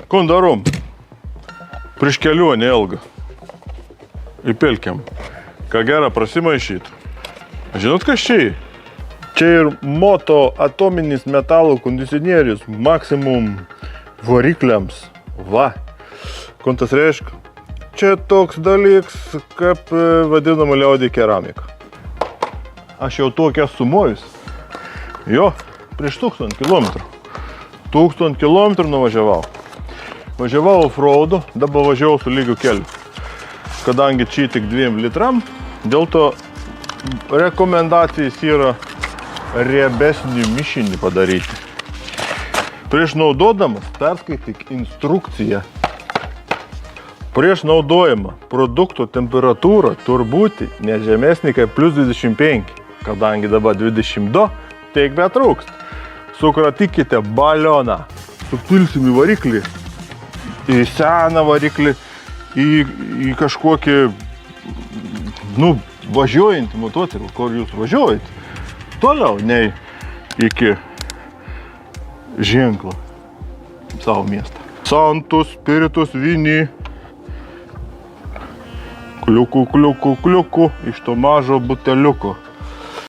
Darom? Prieš kelionę ilgą. Įpilkiam. Ką gerą prasimaišyt. Žinot, kas čia? Čia ir moto atominis metalo kondicionierius Maximum varikliams. Va. Ko tas reiškia? Čia toks dalyks, kaip vadinama liaudį keramika. Aš jau tokia sumojus. Jo, prieš 1000 kilometrų. 1000 kilometrų nuvažiavau. Važiavau off-roadu, dabar važiavau su lygiu keliu. Kadangi čia tik 2 litram, dėl to rekomendacijas yra riebesnį mišinį padaryti. Prieš naudodamas perskaityk instrukciją. Prieš naudojimą produkto temperatūra turi būti ne žemesnė kaip plus 25, kadangi dabar 22, tiek betrūkst. Sukratykite balioną, supilsim į variklį, į seną variklį, į kažkokį, važiuojantį motociklą, kur jūs važiuojate, toliau nei iki ženklo savo miestą. Santus, spiritus, vinį. Kliuku, kliuku, kliuku iš to mažo buteliuko.